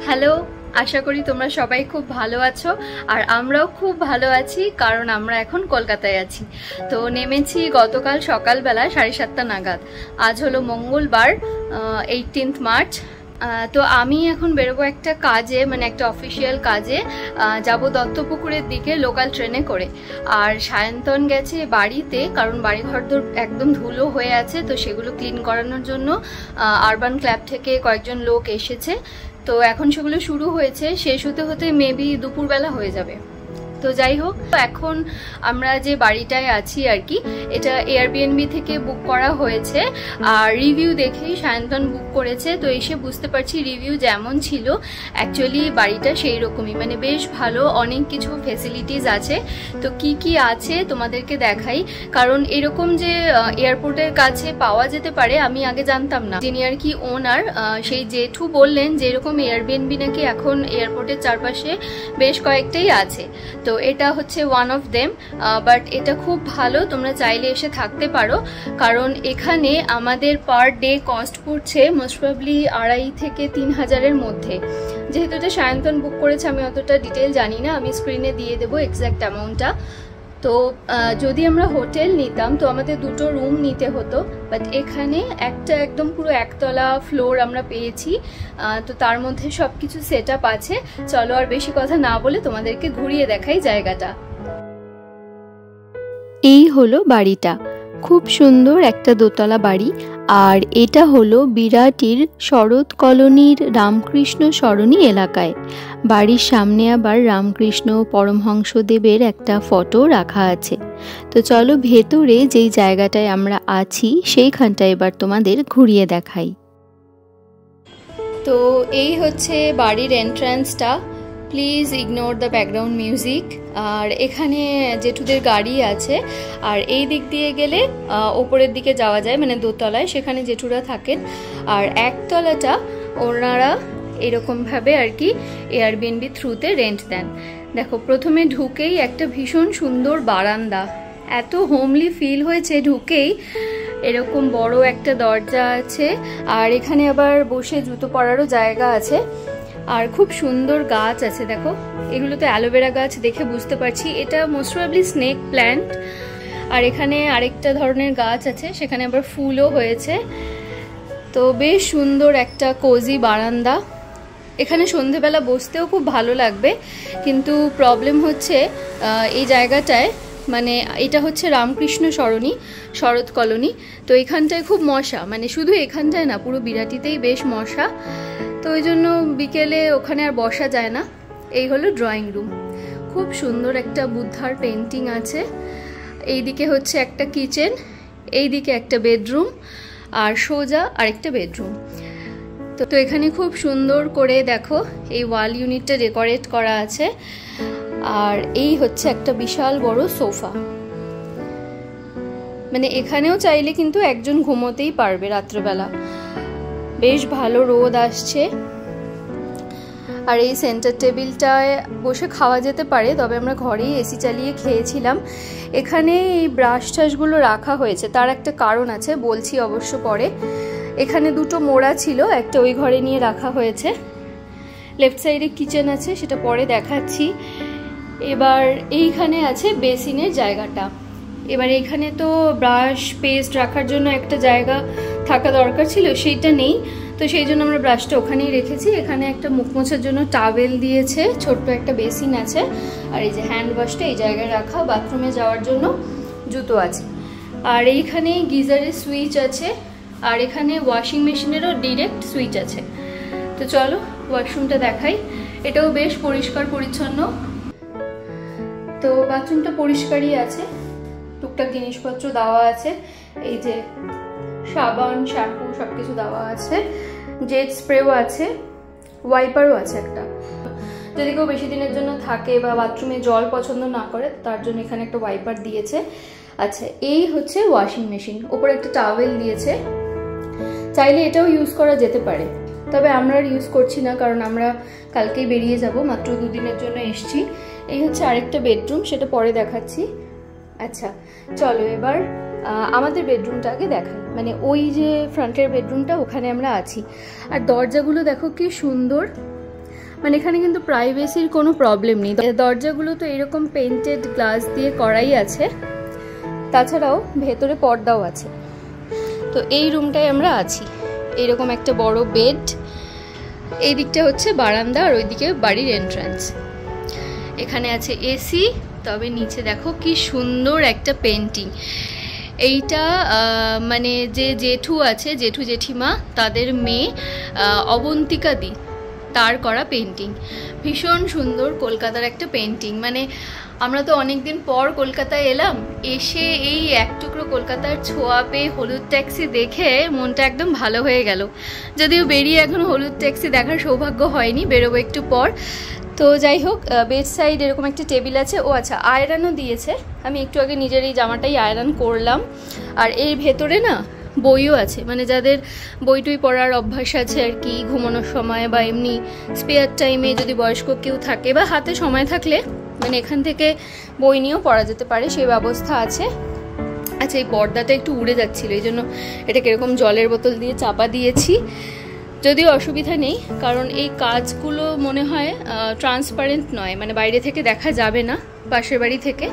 Hello, আশা করি তোমরা সবাই খুব ভালো আছো আর আমরাও খুব ভালো আছি, কারণ আমরা এখন কলকাতায় আছি। তো নেমেছি গতকাল সকালবেলা 7:30 নাগাদ। আজ হলো মঙ্গলবার, 18 মার্চ। তো আমি এখন বেরোবো একটা কাজে, মানে একটা অফিসিয়াল কাজে যাব দত্তপুকুরের দিকে লোকাল ট্রেনে করে। আর সায়ন্তন গেছে বাড়িতে, কারণ বাড়িঘর তো একদম ধুলো হয়ে আছে, তো সেগুলো ক্লিন করানোর জন্য আরবান ক্লাব থেকে কয়েকজন লোক এসেছে। তো এখন সেগুলো শুরু হয়েছে, শেষ হতে হতে মেবি দুপুরবেলা হয়ে যাবে। তো যাই হোক, এখন আমরা যে বাড়িটায় আছি আর কি, এটা এয়ারবিএনবি থেকে বুক করা হয়েছে। আর রিভিউ দেখেই সায়ন্তন বুক করেছে, তো এসে বুঝতে পারছি রিভিউ যেমন ছিল অ্যাকচুয়ালি বাড়িটা সেই রকমই, মানে বেশ ভালো, অনেক কিছু ফেসিলিটিস আছে। তো কি কি আছে তোমাদেরকে দেখাই, কারণ এরকম যে এয়ারপোর্টের কাছে পাওয়া যেতে পারে আমি আগে জানতাম না। যিনি আর কি ওনার, সেই জেঠু বললেন যে এরকম এয়ারবিএনবি নাকি এখন এয়ারপোর্টের চারপাশে বেশ কয়েকটাই আছে। তো এটা হচ্ছে ওয়ান অফ দেম, বাট এটা খুব ভালো, তোমরা চাইলে এসে থাকতে পারো। কারণ এখানে আমাদের পার ডে কস্ট পড়ছে মোস্ট প্রবলি 2,500 থেকে 3,000-এর মধ্যে। যেহেতু এটা সায়ন্তন বুক করেছে, আমি অতটা ডিটেল জানি না, আমি স্ক্রিনে দিয়ে দেবো এক্স্যাক্ট অ্যামাউন্টটা। তো যদি আমরা হোটেল নিতাম তো আমাদের দুটো রুম নিতে হতো, বাট এখানে একটা একদম পুরো একতলা ফ্লোর আমরা পেয়েছি। তো তার মধ্যে সব কিছু সেট আপ আছে। চলো আর বেশি কথা না বলে তোমাদেরকে ঘুরিয়ে দেখাই জায়গাটা। এই হলো বাড়িটা, খুব সুন্দর একটা দোতলা বাড়ি। আর এটা হলো বিরাটির শরৎ কলোনির রামকৃষ্ণ সরণী এলাকায়। বাড়ির সামনে আবার রামকৃষ্ণ পরমহংসদেবের একটা ফটো রাখা আছে। তো চলো ভেতরে যেই জায়গাটায় আমরা আছি সেইখানটা এবার তোমাদের ঘুরিয়ে দেখাই। তো এই হচ্ছে বাড়ির এন্ট্রান্সটা, please ignore the background music. আর এখানে জেঠুদের গাড়ি আছে, আর এই দিক দিয়ে গেলে ওপরের দিকে যাওয়া যায়, মানে দোতলায়, সেখানে জেঠুরা থাকেন। আর একতলাটা ওনারা এরকমভাবে আর কি এয়ারবিএনবি থ্রুতে রেন্ট দেন। দেখো, প্রথমে ঢুকেই একটা ভীষণ সুন্দর বারান্দা, এত হোমলি ফিল হয়েছে ঢুকেই। এরকম বড় একটা দরজা আছে, আর এখানে আবার বসে জুতো পরারও জায়গা আছে। আর খুব সুন্দর গাছ আছে, দেখো এগুলো তো অ্যালোভেরা গাছ, দেখে বুঝতে পারছি এটা মোস্ট প্রবাবলি স্নেক প্ল্যান্ট। আর এখানে আরেকটা ধরনের গাছ আছে, সেখানে আবার ফুলও হয়েছে। তো বেশ সুন্দর একটা কোজি বারান্দা। এখানে সন্ধেবেলা বসতেও খুব ভালো লাগবে, কিন্তু প্রবলেম হচ্ছে এই জায়গাটায়, মানে এটা হচ্ছে রামকৃষ্ণ সরণী শরৎ কলোনি, তো এখানটায় খুব মশা, মানে শুধু এখানটায় না পুরো বিরাটিতেই বেশ মশা। তো ওই জন্য বিকেলে ওখানে আর বসা যায় না। এই হলো ড্রয়িং রুম, খুব সুন্দর একটা বুদ্ধার পেন্টিং আছে। এইদিকে হচ্ছে একটা কিচেন, এইদিকে একটা বেডরুম, আর সোজা আরেকটা বেডরুম। তো এখানে খুব সুন্দর করে দেখো এই ওয়াল ইউনিটটা ডেকোরেট করা আছে। আর এই হচ্ছে একটা বিশাল বড় সোফা, মানে এখানেও চাইলে কিন্তু একজন ঘুমোতেই পারবে রাত্রেবেলা, বেশ ভালো রোদ আসছে। আর এই সেন্টার টেবিলটায় বসে খাওয়া যেতে পারে, তবে আমরা ঘরেই এসি চালিয়ে খেয়েছিলাম। এখানে এই ব্রাশ টাশগুলো রাখা হয়েছে, তার একটা কারণ আছে, বলছি অবশ্য পরে। এখানে দুটো মোড়া ছিল, একটা ওই ঘরে নিয়ে রাখা হয়েছে। লেফট সাইডে কিচেন আছে, সেটা পরে দেখাচ্ছি। এবার এইখানে আছে বেসিনের জায়গাটা। এবার এখানে তো ব্রাশ পেস্ট রাখার জন্য একটা জায়গা থাকা দরকার ছিল, সেইটা নেই, তো সেই জন্য আমরা ব্রাশটা ওখানেই রেখেছি। এখানে একটা মুখ মোছার জন্য টাওয়েল দিয়েছে, ছোট্ট একটা বেসিন আছে, আর এই যে হ্যান্ড ওয়াশটা এই জায়গায় রাখা, বাথরুমে যাওয়ার জন্য জুতো আছে। আর এইখানে গিজারের সুইচ আছে, আর এখানে ওয়াশিং মেশিনেরও ডিরেক্ট সুইচ আছে। তো চলো ওয়াশরুমটা দেখাই, এটাও বেশ পরিষ্কার পরিচ্ছন্ন। তো বাথরুমটা পরিষ্কারই আছে, টুকটাক জিনিসপত্র দেওয়া আছে, এই যে সাবান শ্যাম্পু সবকিছু দেওয়া আছে, জেট স্প্রেও আছে, ওয়াইপারও আছে একটা, যদি কেউ বেশি দিনের জন্য থাকে বা বাথরুমে জল পছন্দ না করে তার জন্য এখানে একটা ওয়াইপার দিয়েছে। আচ্ছা, এই হচ্ছে ওয়াশিং মেশিন, ওপরে একটা টাওয়েল দিয়েছে, চাইলে এটাও ইউজ করা যেতে পারে, তবে আমরা আর ইউজ করছি না, কারণ আমরা কালকেই বেরিয়ে যাব, মাত্র 2 দিনের জন্য এসছি। এই হচ্ছে আরেকটা বেডরুম, সেটা পরে দেখাচ্ছি। আচ্ছা চলো এবার আমাদের বেডরুমটা আগে দেখাই, মানে ওই যে ফ্রন্টের বেডরুমটা, ওখানে আমরা আছি। আর দরজাগুলো দেখো কি সুন্দর, মানে এখানে কিন্তু প্রাইভেসির কোনো প্রবলেম নেই। দরজাগুলো তো এরকম পেইন্টেড গ্লাস দিয়ে করাই আছে, তাছাড়াও ভেতরে পর্দাও আছে। তো এই রুমটায় আমরা আছি। এইরকম একটা বড় বেড, এই দিকটা হচ্ছে বারান্দা আর ওইদিকে বাড়ির এন্ট্রান্স। এখানে আছে এসি, তবে নিচে দেখো কি সুন্দর একটা পেন্টিং। এইটা মানে যে জেঠু আছে, জেঠু জেঠিমা, তাদের মেয়ে অবন্তিকা দি, তার করা পেন্টিং। ভীষণ সুন্দর কলকাতার একটা পেন্টিং। মানে আমরা তো অনেক দিন পর কলকাতায় এলাম, এসে এই এক টুকরো কলকাতার ছোঁয়া পেয়ে হলুদ ট্যাক্সি দেখে মনটা একদম ভালো হয়ে গেল। যদিও বেরিয়ে এখনো হলুদ ট্যাক্সি দেখার সৌভাগ্য হয়নি, বেরোবো একটু পর। তো যাই হোক, বেড সাইড এরকম একটা টেবিল আছে। ও আচ্ছা, আয়রনও দিয়েছে। আমি একটু আগে নিজের এই জামাটাই আয়রন করলাম। আর এর ভেতরে না বইও আছে, মানে যাদের বই টই পড়ার অভ্যাস আছে আর কি, ঘুমানোর সময় বা এমনি স্পেয়ার টাইমে যদি বয়স্ক কেউ থাকে বা হাতে সময় থাকলে মানে এখান থেকে বই নিয়েও পড়া যেতে পারে, সেই ব্যবস্থা আছে। আচ্ছা, এই পর্দাটা একটু উড়ে যাচ্ছিলো, এই জন্য এটা কিরকম জলের বোতল দিয়ে চাপা দিয়েছি। যদিও অসুবিধা নেই, কারণ এই কাজগুলো মনে হয় ট্রান্সপারেন্ট নয়, মানে বাইরে থেকে দেখা যাবে না পাশের বাড়ি থেকে।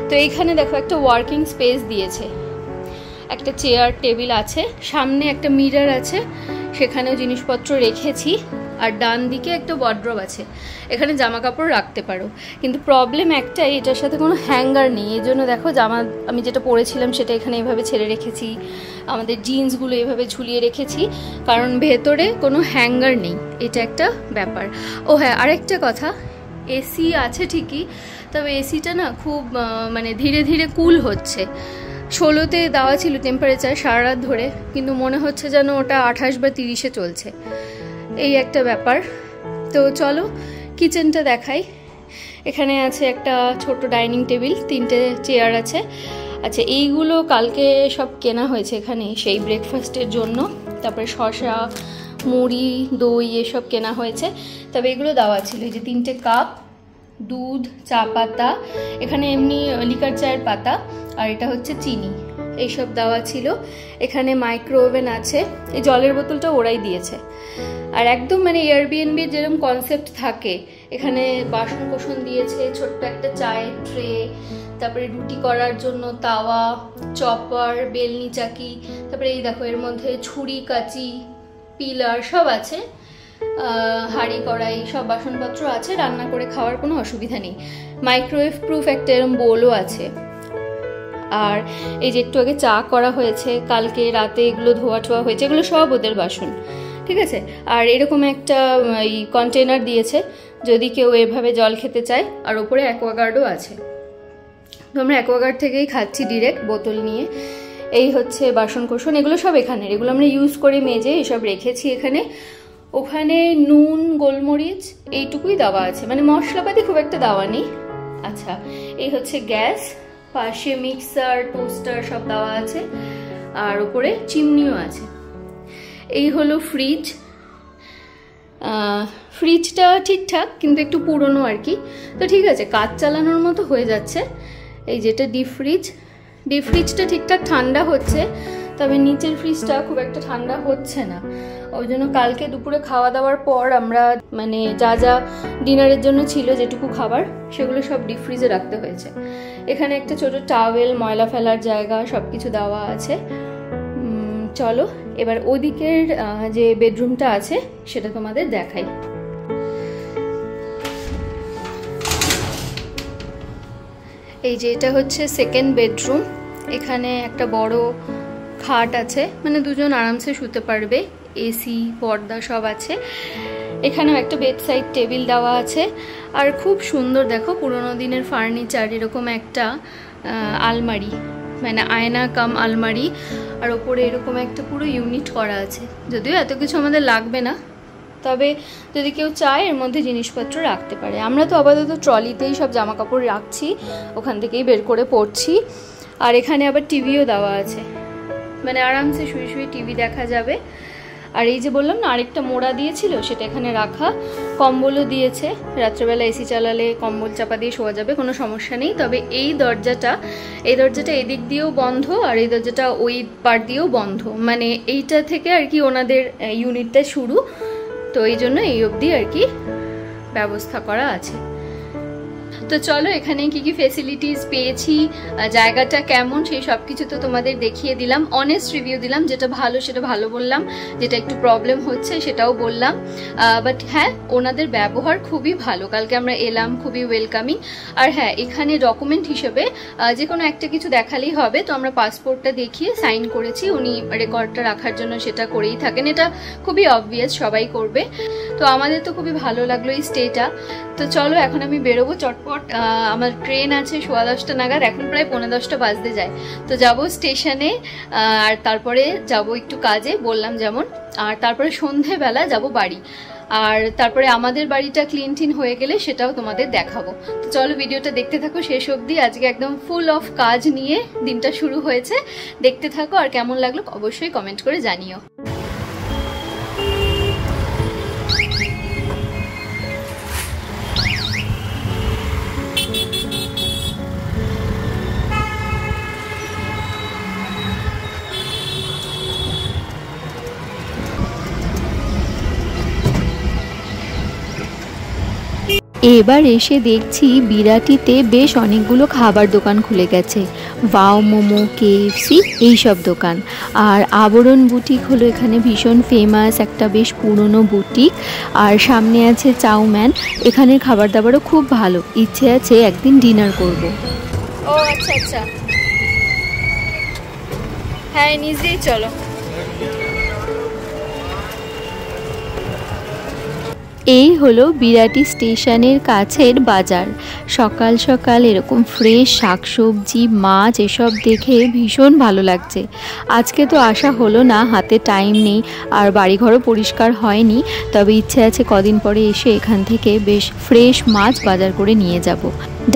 তো এইখানে দেখো একটা ওয়ার্কিং স্পেস দিয়েছে, একটা চেয়ার টেবিল আছে, সামনে একটা মিরর আছে, সেখানেও জিনিসপত্র রেখেছি। আর ডান দিকে একটা ওয়ার্ড্রব আছে, এখানে জামা কাপড় রাখতে পারো। কিন্তু প্রবলেম একটাই, এটার সাথে কোনো হ্যাঙ্গার নেই। এই জন্য দেখো জামা আমি যেটা পরেছিলাম সেটা এখানে এভাবে ছেড়ে রেখেছি, আমাদের জিন্সগুলো এভাবে ঝুলিয়ে রেখেছি, কারণ ভেতরে কোনো হ্যাঙ্গার নেই। এটা একটা ব্যাপার। ও হ্যাঁ, আরেকটা কথা, এসি আছে ঠিকই, তবে এসিটা না খুব মানে ধীরে ধীরে কুল হচ্ছে। 16তে দেওয়া ছিল টেম্পারেচার সারা রাত ধরে, কিন্তু মনে হচ্ছে যেন ওটা 28 বা 30-এ চলছে, এই একটা ব্যাপার। তো চলো কিচেনটা দেখাই। এখানে আছে একটা ছোট ডাইনিং টেবিল, 3টে চেয়ার আছে। আচ্ছা, এইগুলো কালকে সব কেনা হয়েছে এখানে সেই ব্রেকফাস্টের জন্য। তারপরে শসা, মুড়ি, দই এসব কেনা হয়েছে। তবে এগুলো দেওয়া ছিল, এই যে 3টে কাপ, দুধ, চা পাতা, এখানে এমনি লিকার চায়ের পাতা, আর এটা হচ্ছে চিনি, এইসব দেওয়া ছিল। এখানে মাইক্রো ওভেন আছে, এই জলের বোতলটা ওরাই দিয়েছে। আর একদম মানে এয়ারবিএনবি যেরকম কনসেপ্ট থাকে, এখানে বাসন কোসন দিয়েছে, ছোট্ট একটা চায়ের ট্রে, তারপরে রুটি করার জন্য তাওয়া, চপার, বেলনি চাকি, তারপরে এই দেখো এর মধ্যে ছুরি, কাঁচি, পিলার সব আছে, হাঁড়ি কড়াই সব বাসনপত্র আছে। রান্না করে খাওয়ার কোনো অসুবিধা নেই। মাইক্রোওয়েভ প্রুফ একটা এরকম বোলও আছে। আর এই যে একটু আগে চা করা হয়েছে, কালকে রাতে এগুলো ধোয়া টোয়া হয়েছে, এগুলো সব ওদের বাসন, ঠিক আছে। আর এরকম একটা এই কন্টেনার দিয়েছে যদি কেউ এভাবে জল খেতে চায়। আর ওপরে অ্যাকোয়াগার্ডও আছে, তো আমরা অ্যাকোয়াগার্ড থেকেই খাচ্ছি ডিরেক্ট বোতল নিয়ে। এই হচ্ছে বাসন কোসন, এগুলো সব এখানের, এগুলো আমরা ইউজ করে মেজে এসব রেখেছি এখানে। ওখানে নুন, গোলমরিচ এইটুকুই দেওয়া আছে, মানে মশলাপাতি খুব একটা দেওয়া নেই। আচ্ছা, এই হচ্ছে গ্যাস, পাশে মিক্সার, টোস্টার সব দেওয়া আছে, আর উপরে চিমনিও আছে। এই হলো ফ্রিজ। ফ্রিজটা ঠিকঠাক, কিন্তু একটু পুরনো আর কি। তো ঠিক আছে, কাজ চালানোর মতো হয়ে যাচ্ছে। এই যেটা ডিপ ফ্রিজ, ডিপ ফ্রিজটা ঠিকঠাক ঠান্ডা হচ্ছে, তবে নিচের ফ্রিজটা খুব একটা ঠান্ডা হচ্ছে না। ওই জন্য কালকে দুপুরে খাওয়া দাওয়ার পর আমরা মানে যা যা ডিনারের জন্য ছিল যেটুকু খাবার, সেগুলো সব ডিপ ফ্রিজে রাখতে হয়েছে। এখানে একটা ছোট টাওয়েল, ময়লা ফেলার জায়গা, সব কিছু দেওয়া আছে। চলো এবার ওদিকের যে বেডরুমটা আছে সেটা তোমাদের দেখাই। এই যে এটা হচ্ছে সেকেন্ড বেডরুম। এখানে একটা বড় খাট আছে, মানে দুজন আরামসে শুতে পারবে, এসি, পর্দা সব আছে। এখানেও একটা বেড সাইড টেবিল দেওয়া আছে। আর খুব সুন্দর দেখো পুরোনো দিনের ফার্নিচার, এরকম একটা আলমারি, মানে আয়না কাম আলমারি, আর ওপরে এরকম একটা পুরো ইউনিট করা আছে। যদিও এত কিছু আমাদের লাগবে না, তবে যদি কেউ চায় এর মধ্যে জিনিসপত্র রাখতে পারে। আমরা তো আপাতত ট্রলিতেই সব জামা কাপড় রাখছি, ওখান থেকেই বের করে পড়ছি। আর এখানে আবার টিভিও দেওয়া আছে, মানে আরামসে শুয়ে শুয়ে টিভি দেখা যাবে। আর এই যে বললাম না আরেকটা মোড়া দিয়েছিল সেটা এখানে রাখা, কম্বলও দিয়েছে, রাত্রেবেলা এসি চালালে কম্বল চাপা দিয়ে শোয়া যাবে, কোনো সমস্যা নেই। তবে এই দরজাটা এদিক দিয়েও বন্ধ আর এই দরজাটা ওই পার দিয়েও বন্ধ, মানে এইটা থেকে আর কি ওনাদের ইউনিটটা শুরু, তো এই জন্য এই অবধি আর কি ব্যবস্থা করা আছে। তো চলো এখানে কি কি ফেসিলিটিস পেয়েছি, জায়গাটা কেমন, সেই সব কিছু তো তোমাদের দেখিয়ে দিলাম, অনেস্ট রিভিউ দিলাম, যেটা ভালো সেটা ভালো বললাম, যেটা একটু প্রবলেম হচ্ছে সেটাও বললাম। বাট হ্যাঁ, ওনাদের ব্যবহার খুবই ভালো, কালকে আমরা এলাম, খুবই ওয়েলকামিং। আর হ্যাঁ, এখানে ডকুমেন্ট হিসেবে যে কোনো একটা কিছু দেখালেই হবে, তো আমরা পাসপোর্টটা দেখিয়ে সাইন করেছি, উনি রেকর্ডটা রাখার জন্য সেটা করেই থাকেন, এটা খুবই অবভিয়াস, সবাই করবে। তো আমাদের তো খুবই ভালো লাগলো এই স্টেটা। তো চলো এখন আমি বেরোবো চটপট, আমার ট্রেন আছে 10:15 নাগাদ, এখন প্রায় 10:45 বাজতে যায়। তো যাব স্টেশনে, আর তারপরে যাব একটু কাজে বললাম যেমন, আর তারপরে সন্ধেবেলা যাব বাড়ি, আর তারপরে আমাদের বাড়িটা ক্লিন টিন হয়ে গেলে সেটাও তোমাদের দেখাবো। তো চলো ভিডিওটা দেখতে থাকো শেষ অবধি, আজকে একদম ফুল অফ কাজ নিয়ে দিনটা শুরু হয়েছে, দেখতে থাকো, আর কেমন লাগলো অবশ্যই কমেন্ট করে জানিও। এবার এসে দেখছি বিরাটিতে বেশ অনেকগুলো খাবার দোকান খুলে গেছে, ওয়াও মোমো, কেএফসি এইসব দোকান। আর আবরণ বুটিক হলো এখানে ভীষণ ফেমাস একটা বেশ পুরনো বুটিক, আর সামনে আছে চাউম্যান, এখানের খাবার দাবারও খুব ভালো, ইচ্ছে আছে একদিন ডিনার করব। ও আচ্ছা আচ্ছা, হ্যাঁ নিজেই চলো। এই হলো বিরাটি স্টেশনের কাছের বাজার। সকাল সকাল এরকম ফ্রেশ শাকসবজি, মাছ এসব দেখে ভীষণ ভালো লাগছে। আজকে তো আসা হলো না, হাতে টাইম নেই, আর বাড়িঘরও পরিষ্কার হয়নি, তবে ইচ্ছে আছে কদিন পরে এসে এখান থেকে বেশ ফ্রেশ মাছ বাজার করে নিয়ে যাব।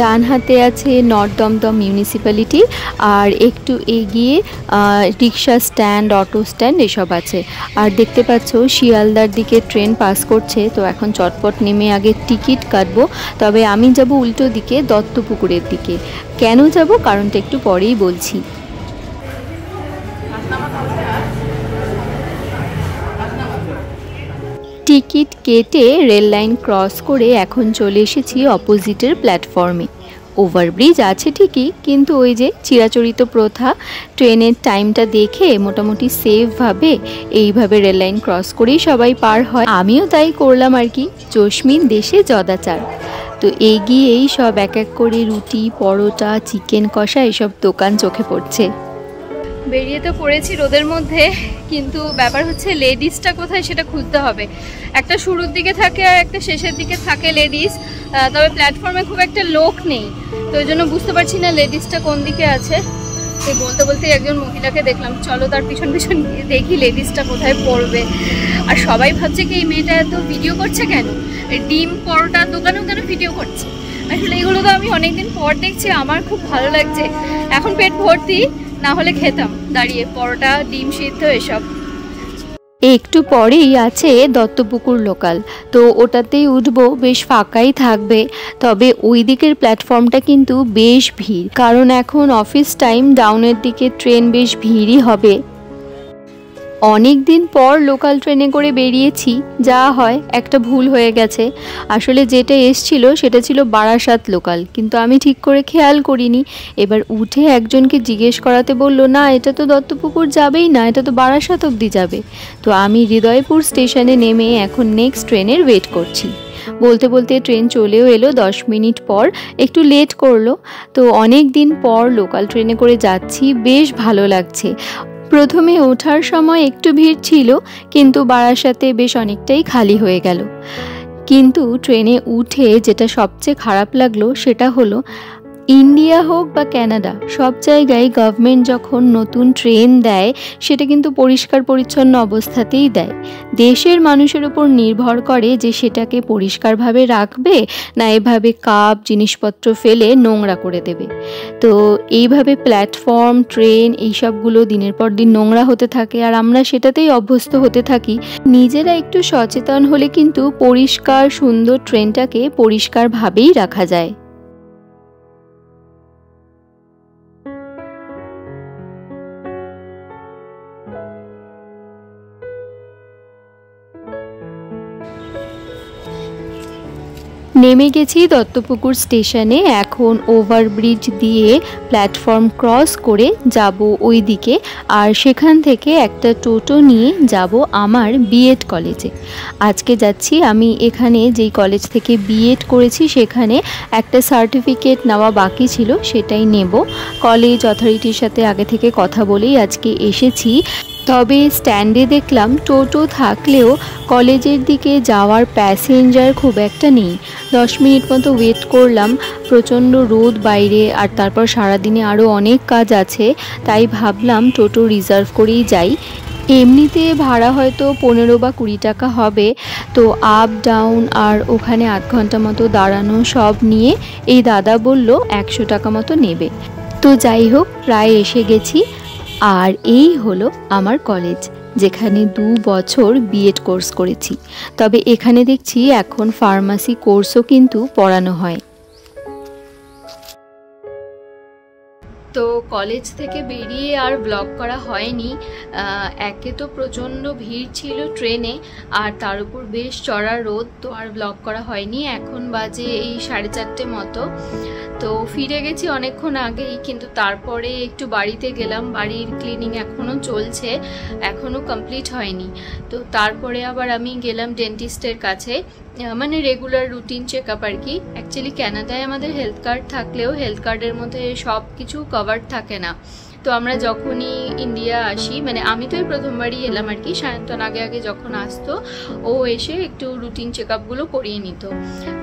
ডান হাতে আছে নর্থ দমদম মিউনিসিপ্যালিটি, আর একটু এগিয়ে রিক্সা স্ট্যান্ড, অটো স্ট্যান্ড এসব আছে। আর দেখতে পাচ্ছ শিয়ালদার দিকে ট্রেন পাস করছে, তো এখন চটপট নেমে আগে টিকিট কাটবো। তবে আমি যাব উল্টো দিকে, দত্তপুকুরের দিকে। কেন যাব কারণটা একটু পরেই বলছি। টিকিট কেটে রেল লাইন ক্রস করে এখন চলে এসেছি অপোজিটের প্ল্যাটফর্মে। ওভারব্রিজ আছে ঠিকই, কিন্তু ওই যে চিরাচরিত প্রথা, ট্রেনের টাইমটা দেখে মোটামুটি সেফভাবে এইভাবে রেল লাইন ক্রস করেই সবাই পার হয়, আমিও তাই করলাম আর কি। জস্মিন দেশে জদাচার। তো এগিয়েই সব এক এক করে রুটি, পরোটা, চিকেন কষা এসব দোকান চোখে পড়ছে। বেরিয়ে তো পড়েছি রোদের মধ্যে, কিন্তু ব্যাপার হচ্ছে লেডিসটা কোথায় সেটা খুঁজতে হবে। একটা শুরুর দিকে থাকে আর একটা শেষের দিকে থাকে লেডিস, তবে প্ল্যাটফর্মে খুব একটা লোক নেই, তো ওই জন্য বুঝতে পারছি না লেডিসটা কোন দিকে আছে। এই বলতে বলতে একজন মহিলাকে দেখলাম, চলো তার পিছন পিছন গিয়ে দেখি লেডিসটা কোথায় পড়বে। আর সবাই ভাবছে কি এই মেয়েটা এত ভিডিও করছে কেন, ডিম পরোটার দোকানেও কেন ভিডিও করছে। আসলে এগুলো তো আমি অনেকদিন পর দেখছি, আমার খুব ভালো লাগছে। এখন পেট ভর্তি, না হলে খেতাম দাঁড়িয়ে পরোটা, ডিম সিদ্ধ এসব। একটু পরেই আছে দত্তপুকুর লোকাল, তো ওটাতেই উঠবো, বেশ ফাঁকাই থাকবে। তবে ওই দিকের প্ল্যাটফর্মটা কিন্তু বেশ ভিড়, কারণ এখন অফিস টাইম, ডাউনের দিকে ট্রেন বেশ ভিড়ই হবে। অনেক দিন পর লোকাল ট্রেনে করে বেরিয়েছি, যা হয় একটা ভুল হয়ে গেছে। আসলে যেটা এসছিল সেটা ছিল বারাসাত লোকাল, কিন্তু আমি ঠিক করে খেয়াল করিনি। এবার উঠে একজনকে জিজ্ঞেস করাতে বলল, না এটা তো দত্তপুকুর যাবেই না, এটা তো বারাসাত অবধি যাবে। তো আমি হৃদয়পুর স্টেশনে নেমে এখন নেক্সট ট্রেনের ওয়েট করছি। বলতে বলতে ট্রেন চলেও এলো 10 মিনিট পর, একটু লেট করলো। তো অনেক দিন পর লোকাল ট্রেনে করে যাচ্ছি, বেশ ভালো লাগছে। প্রথমে ওঠার সময় একটু ভিড় ছিল, কিন্তু বারাসাতে বেশ অনেকটাই খালি হয়ে গেল। কিন্তু ট্রেনে উঠে যেটা সবচেয়ে খারাপ লাগলো সেটা হলো ইন্ডিয়া হোক বা কানাডা, সব জায়গায় গভর্নমেন্ট যখন নতুন ট্রেন দেয় সেটা কিন্তু পরিষ্কার পরিচ্ছন্ন অবস্থাতেই দেয়। দেশের মানুষের উপর নির্ভর করে যে সেটাকে পরিষ্কারভাবে রাখবে না এভাবে কাপ জিনিসপত্র ফেলে নোংরা করে দেবে। তো এইভাবে প্ল্যাটফর্ম, ট্রেন এইসবগুলো দিনের পর দিন নোংরা হতে থাকে আর আমরা সেটাতেই অভ্যস্ত হতে থাকি। নিজেরা একটু সচেতন হলে কিন্তু পরিষ্কার সুন্দর ট্রেনটাকে পরিষ্কারভাবেই রাখা যায়। নেমে গেছি দত্তপুকুর স্টেশনে। এখন ওভারব্রিজ দিয়ে প্ল্যাটফর্ম ক্রস করে যাব ওই দিকে, আর সেখান থেকে একটা টোটো নিয়ে যাব আমার বিএড কলেজে। আজকে যাচ্ছি আমি এখানে যেই কলেজ থেকে বিএড করেছি সেখানে একটা সার্টিফিকেট নেওয়া বাকি ছিল, সেটাই নেব। কলেজ অথরিটির সাথে আগে থেকে কথা বলেই আজকে এসেছি। তবে স্ট্যান্ডে দেখলাম টোটো থাকলেও কলেজের দিকে যাওয়ার প্যাসেঞ্জার খুব একটা নেই। 10 মিনিট মতো ওয়েট করলাম, প্রচণ্ড রোদ বাইরে, আর তারপর সারাদিনে আরও অনেক কাজ আছে, তাই ভাবলাম টোটো রিজার্ভ করেই যাই। এমনিতে ভাড়া হয়তো 15 বা 20 টাকা হবে, তো আপ ডাউন আর ওখানে আধ ঘন্টা মতো দাঁড়ানো সব নিয়ে এই দাদা বলল 100 টাকা মতো নেবে। তো যাই হোক, প্রায় এসে গেছি। আর এই হলো আমার কলেজ, যেখানে 2 বছর বিএড কোর্স করেছি। তবে এখানে দেখছি এখন ফার্মাসি কোর্সও কিন্তু পড়ানো হয়। তো কলেজ থেকে বেরিয়ে আর ব্লগ করা হয়নি। একে তো প্রচণ্ড ভিড় ছিল ট্রেনে, আর তার উপর বেশ চড়া রোদ, তো আর ব্লগ করা হয়নি। এখন বাজে এই 4:30 মতো। তো ফিরে গেছি অনেকক্ষণ আগেই, কিন্তু তারপরে একটু বাড়িতে গেলাম। বাড়ির ক্লিনিং এখনও চলছে, এখনও কমপ্লিট হয়নি। তো তারপরে আবার আমি গেলাম ডেন্টিস্টের কাছে, মানে রেগুলার রুটিন চেক আপ আর কি। অ্যাকচুয়ালি কানাডায় আমাদের হেলথ কার্ড থাকলেও হেলথ কার্ডের মধ্যে সব কিছু কভার থাকে না। তো আমরা যখনই ইন্ডিয়া আসি, মানে আমি তো এই প্রথমবারই এলাম আর কি, সায়ন্তন আগে আগে যখন আসতো ও এসে একটু রুটিন চেক আপগুলো করিয়ে নিত।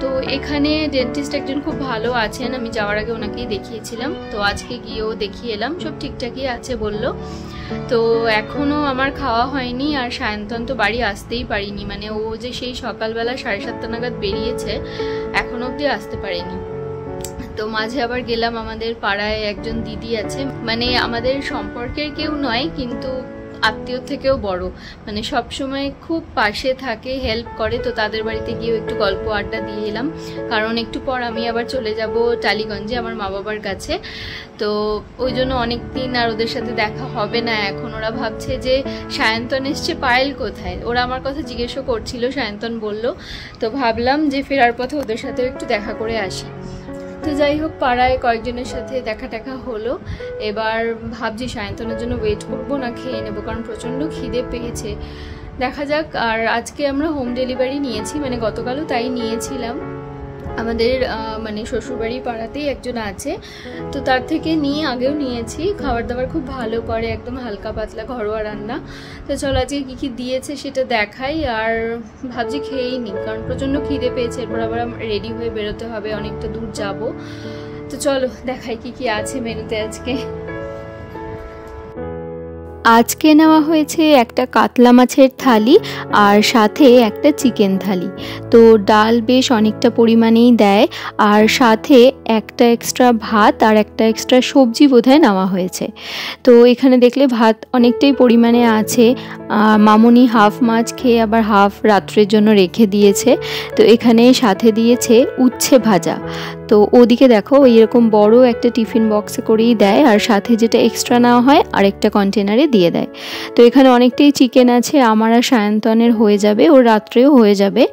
তো এখানে ডেন্টিস্ট একজন খুব ভালো আছেন, আমি যাওয়ার আগে ওনাকেই দেখিয়েছিলাম। তো আজকে গিয়েও দেখিয়ে এলাম, সব ঠিকঠাকই আছে বলল। তো এখনও আমার খাওয়া হয়নি, আর সায়ন্তন তো বাড়ি আসতেই পারিনি, মানে ও যে সেই সকালবেলা 7:30 নাগাদ বেরিয়েছে, এখনো অবধি আসতে পারেনি। তো মাঝে আবার গেলাম, আমাদের পাড়ায় একজন দিদি আছে, মানে আমাদের সম্পর্কের কেউ নয় কিন্তু আত্মীয় থেকেও বড়, মানে সব সময় খুব পাশে থাকে, হেল্প করে। তো তাদের বাড়িতে গিয়েও একটু গল্প আড্ডা দিয়ে এলাম, কারণ একটু পর আমি আবার চলে যাব টালিগঞ্জে আমার মা বাবার কাছে। তো ওই জন্য অনেক দিন আর ওদের সাথে দেখা হবে না। এখন ওরা ভাবছে যে সায়ন্তন এসছে, পায়েল কোথায়, ওরা আমার কথা জিজ্ঞেসও করছিল, সায়ন্তন বলল। তো ভাবলাম যে ফেরার পথে ওদের সাথেও একটু দেখা করে আসি। তো যাই হোক, পাড়ায় কয়েকজনের সাথে দেখা হলো। এবার ভাবছি সায়ন্তনের জন্য ওয়েট করবো না খেয়ে নেবো, কারণ প্রচণ্ড খিদে পেয়েছে। দেখা যাক। আর আজকে আমরা হোম ডেলিভারি নিয়েছি, মানে গতকালও তাই নিয়েছিলাম। আমাদের মানে শ্বশুরবাড়ি পাড়াতেই একজন আছে, তো তার থেকে নিয়ে আগেও নিয়েছি। খাবার দাবার খুব ভালো করে, একদম হালকা পাতলা ঘরোয়া রান্না। তো চলো আজকে কী কী দিয়েছে সেটা দেখাই, আর ভাবছি খেয়েই নিই, কারণ প্রচণ্ড খিদে পেয়েছে। এরপর আবার রেডি হয়ে বেরোতে হবে, অনেকটা দূর যাব। তো চলো দেখাই কী কী আছে মেনুতে আজকে। আজকে নেওয়া হয়েছে একটা কাতলা মাছের থালি আর সাথে একটা চিকেন থালি। তো ডাল বেশ অনেকটা পরিমাণেই দেয়, আর সাথে একটা এক্সট্রা ভাত আর একটা এক্সট্রা সবজি বোধহয় নেওয়া হয়েছে। তো এখানে দেখলে ভাত অনেকটাই পরিমাণে আছে। মামুনি হাফ মাছ খেয়ে আবার হাফ রাত্রের জন্য রেখে দিয়েছে। তো এখানে সাথে দিয়েছে উচ্ছে ভাজা। তো ওদিকে দেখো এরকম বড় একটা টিফিন বক্সে করেই দেয়, আর সাথে যেটা এক্সট্রা নেওয়া হয় আরেকটা কন্টেনারে দিয়ে দেয়। তো এখানে অনেকটাই চিকেন আছে, আমার আর সায়ন্তনের হয়ে যাবে, ওর রাত্রেও হয়ে যাবে।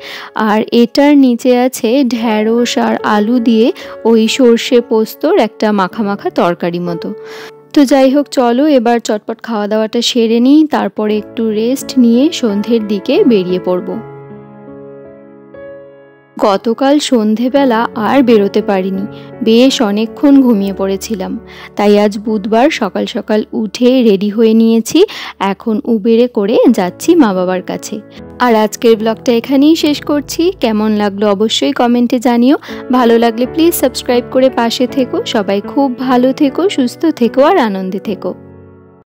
আর এটার নিচে আছে ঢ্যাঁড়স আর আলু দিয়ে ওই সর্ষে পোস্তর একটা মাখা মাখা তরকারি মতো। তো যাই হোক, চলো এবার চটপট খাওয়া দাওয়াটা সেরে নিই, তারপরে একটু রেস্ট নিয়ে সন্ধ্যের দিকে বেরিয়ে পড়বো। গতকাল সন্ধেবেলা আর বেরোতে পারিনি, বেশ অনেকক্ষণ ঘুমিয়ে পড়েছিলাম। তাই আজ বুধবার সকাল সকাল উঠে রেডি হয়ে নিয়েছি, এখন উবেরে করে যাচ্ছি মা বাবার কাছে। আর আজকের ব্লগটা এখানেই শেষ করছি। কেমন লাগলো অবশ্যই কমেন্টে জানিও। ভালো লাগলে প্লিজ সাবস্ক্রাইব করে পাশে থেকো। সবাই খুব ভালো থেকো, সুস্থ থেকো আর আনন্দে থেকো।